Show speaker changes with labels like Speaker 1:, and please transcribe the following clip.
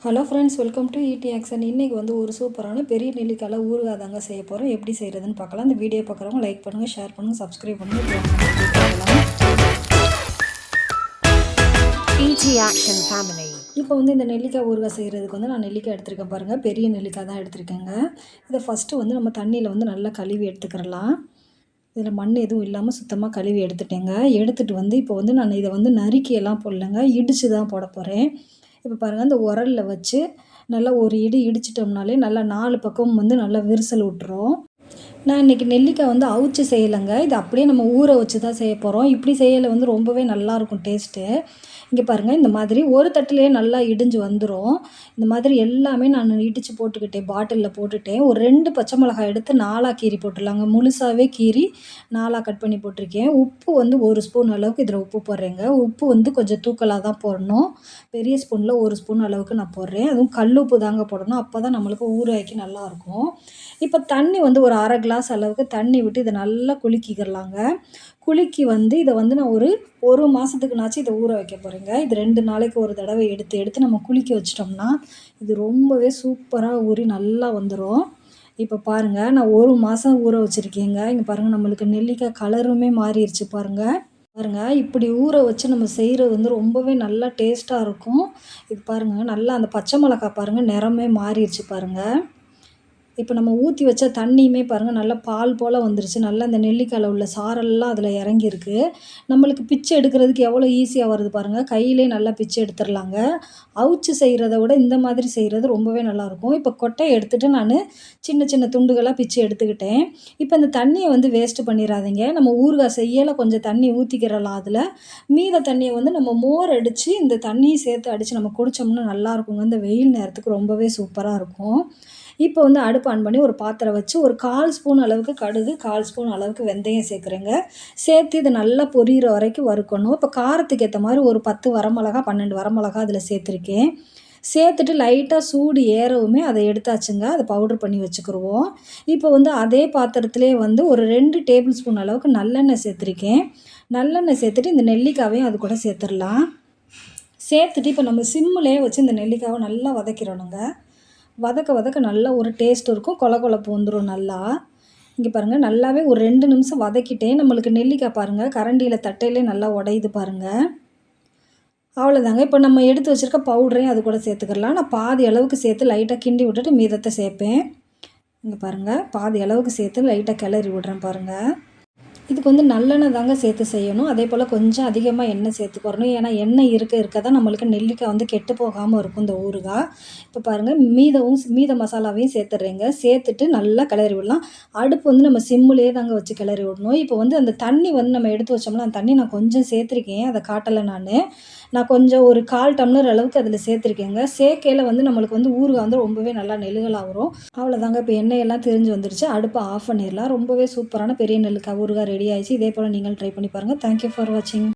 Speaker 1: Hello friends, welcome to ED action. இன்றைக்கி வந்து ஒரு சூப்பரான பெரிய நெல்லிக்காயில் ஊறுகாய் தாங்க செய்ய போகிறோம். எப்படி செய்கிறதுன்னு பார்க்கலாம். இந்த வீடியோ பார்க்குறவங்க லைக் பண்ணுங்கள், ஷேர் பண்ணுங்கள், சப்ஸ்கிரைப் பண்ணுங்கள்.
Speaker 2: ED action family.
Speaker 1: இப்போ வந்து இந்த நெல்லிக்காய் ஊறுகாய் செய்கிறதுக்கு வந்து நான் நெல்லிக்காய் எடுத்துருக்கேன் பாருங்கள். பெரிய நெல்லிக்காய் தான் எடுத்துருக்கேங்க. இதை ஃபஸ்ட்டு வந்து நம்ம தண்ணியில் வந்து நல்லா கழுவி எடுத்துக்கிறலாம். இதில் மண் எதுவும் இல்லாமல் சுத்தமாக கழுவி எடுத்துட்டேங்க. எடுத்துகிட்டு வந்து இப்போ வந்து நான் இதை வந்து நறுக்கியெல்லாம் போடலைங்க, இடித்து தான் போட போகிறேன். இப்போ பாருங்கள், அந்த உரலில் வச்சு நல்லா ஒரு இடிச்சிட்டோம்னாலே நல்லா 4 பக்கம் வந்து நல்லா விரிசல் விட்டுரும். நான் இன்றைக்கி நெல்லிக்காய் வந்து அவிச்சு செய்யலைங்க, இது அப்படியே நம்ம ஊற வச்சு தான் செய்ய போகிறோம். இப்படி செய்யலை வந்து ரொம்பவே நல்லாயிருக்கும் டேஸ்ட்டு. இங்கே பாருங்கள், இந்த மாதிரி ஒரு தட்டுலேயே நல்லா இடிஞ்சு வந்துடும். இந்த மாதிரி எல்லாமே நான் இடித்து போட்டுக்கிட்டேன், பாட்டிலில் போட்டுட்டேன். ஒரு 2 பச்சை மிளகாய் எடுத்து 4ஆக கீறி போட்டுடலாங்க. முழுசாகவே கீறி 4ஆக கட் பண்ணி போட்டிருக்கேன். உப்பு வந்து 1 ஸ்பூன் அளவுக்கு இதில் உப்பு போடுறேங்க. உப்பு வந்து கொஞ்சம் தூக்கலாக தான் போடணும். பெரிய ஸ்பூனில் 1 ஸ்பூன் அளவுக்கு நான் போடுறேன். அதுவும் கல் உப்பு தாங்க போடணும், அப்போ தான் நம்மளுக்கு ஊறுகாய்க்கு நல்லாயிருக்கும். இப்போ தண்ணி வந்து ஒரு 1/2 கிளாஸ் அளவுக்கு தண்ணி விட்டு இதை நல்லா குலுக்கிக்கிறலாங்க. குலுக்கி வந்து இதை வந்து நான் ஒரு மாதத்துக்குனாச்சும் இதை ஊற வைக்க போகிறேங்க. இது 2 நாளைக்கு ஒரு தடவை எடுத்து நம்ம குலுக்கி வச்சிட்டோம்னா இது ரொம்பவே சூப்பராக ஊறி நல்லா வந்துடும். இப்போ பாருங்கள், நான் 1 மாதம் ஊற வச்சுருக்கேங்க. இங்கே பாருங்கள், நம்மளுக்கு நெல்லிக்காய் கலருமே மாறிடுச்சு பாருங்கள். இப்படி ஊற வச்சு நம்ம செய்கிறது வந்து ரொம்பவே நல்லா டேஸ்ட்டாக இருக்கும். இது பாருங்கள், நல்லா அந்த பச்சை மிளகாய் பாருங்கள் நிறமே மாறிடுச்சு பாருங்கள். இப்போ நம்ம ஊற்றி வச்ச தண்ணியுமே பாருங்கள் நல்லா பால் போல் வந்துருச்சு. நல்லா அந்த நெல்லிக்காயில் உள்ள சாரெல்லாம் அதில் இறங்கியிருக்கு. நம்மளுக்கு பிச்சை எடுக்கிறதுக்கு எவ்வளோ ஈஸியாக வருது பாருங்கள். கையிலே நல்லா பிச்சை எடுத்துடலாங்க. அவிச்சு செய்கிறத விட இந்த மாதிரி செய்கிறது ரொம்பவே நல்லாயிருக்கும். இப்போ கொட்டையை எடுத்துகிட்டு நான் சின்ன சின்ன துண்டுகளாக பிச்சை எடுத்துக்கிட்டேன். இப்போ இந்த தண்ணியை வந்து வேஸ்ட்டு பண்ணிடாதீங்க. நம்ம ஊறுகாய் செய்யலை கொஞ்சம் தண்ணி ஊற்றிக்கிறலாம். அதில் மீத தண்ணியை வந்து நம்ம மோர் அடித்து இந்த தண்ணியை சேர்த்து அடித்து நம்ம குடித்தோம்னா நல்லாயிருக்குங்க. இந்த வெயில் நேரத்துக்கு ரொம்பவே சூப்பராக இருக்கும். இப்போ வந்து அடுப்பு ஆன் பண்ணி ஒரு பாத்திரம் வச்சு ஒரு 1/4 ஸ்பூன் அளவுக்கு கடுகு, 1/4 ஸ்பூன் அளவுக்கு வெந்தயம் சேர்க்குறேங்க. சேர்த்து இது நல்லா பொரியிற வரைக்கும் வறுக்கணும். இப்போ காரத்துக்கு ஏற்ற மாதிரி ஒரு 10 வரமிளகா, 12 வரமிளகா அதில் சேர்த்துருக்கேன். சேர்த்துட்டு லைட்டாக சூடு ஏறவுமே அதை எடுத்தாச்சுங்க. அதை பவுட்ரு பண்ணி வச்சுக்கிடுவோம். இப்போ வந்து அதே பாத்திரத்திலே வந்து ஒரு 2 டேபிள் ஸ்பூன் அளவுக்கு நல்லெண்ணெய் சேர்த்துருக்கேன். நல்லெண்ணெய் சேர்த்துட்டு இந்த நெல்லிக்காவையும் அது கூட சேர்த்துடலாம். சேர்த்துட்டு இப்போ நம்ம சிம்மிலே வச்சு இந்த நெல்லிக்காவை நல்லா வதக்கிடணுங்க. வதக்க நல்லா ஒரு டேஸ்ட் இருக்கும், கொழப்பு வந்துடும் நல்லா. இங்கே பாருங்கள், நல்லாவே ஒரு 2 நிமிஷம் வதக்கிட்டேன். நம்மளுக்கு நெல்லிக்காய் பாருங்கள் கரண்டியில் தட்டையிலே நல்லா உடையுது பாருங்கள். அவ்வளோதாங்க. இப்போ நம்ம எடுத்து வச்சுருக்க பவுடரையும் அது கூட சேர்த்துக்கலாம். நான் பாதி அளவுக்கு சேர்த்து லைட்டாக கிண்டி விட்டுட்டு மீதத்தை சேர்ப்பேன். இங்கே பாருங்கள், பாதி அளவுக்கு சேர்த்து லைட்டாக கிளறி விட்றேன் பாருங்கள். இதுக்கு வந்து நல்லெண்ணெய் தாங்க சேர்த்து செய்யணும். அதே போல் கொஞ்சம் அதிகமாக எண்ணெய் சேர்த்துக்கிறணும். ஏன்னா எண்ணெய் இருக்க தான் நம்மளுக்கு நெல்லிக்காய் வந்து கெட்டு போகாமல் இருக்கும் இந்த ஊறுகாய். இப்போ பாருங்கள், மீத மசாலாவையும் சேர்த்துட்றேங்க. சேர்த்துட்டு நல்லா கிளறி விடலாம். அடுப்பு வந்து நம்ம சிம்முலேயே தாங்க வச்சு கிளறி விடணும். இப்போ வந்து அந்த தண்ணி வந்து நம்ம எடுத்து வச்சோம்னா அந்த தண்ணி நான் கொஞ்சம் சேர்த்துருக்கேன், அதை காட்டலை நான் கொஞ்சம் ஒரு 1/4 டம்ளர் அளவுக்கு அதில் சேர்த்துருக்கேங்க. சேர்க்கையில் வந்து நம்மளுக்கு வந்து ஊறுகாய் வந்து ரொம்பவே நல்லா நெழுகலாக வரும். அவ்வளோதாங்க. இப்போ எண்ணெயெல்லாம் திரிஞ்சு வந்துருச்சு. அடுப்பை ஆஃப் பண்ணிடலாம். ரொம்பவே சூப்பரான பெரிய நெல்லிக்காய் ஊறுகாய் ரெடி ஆயிடுச்சு. இதே போல் நீங்கள் ட்ரை பண்ணி பாருங்கள். தேங்க்யூ ஃபார் வாட்சிங்.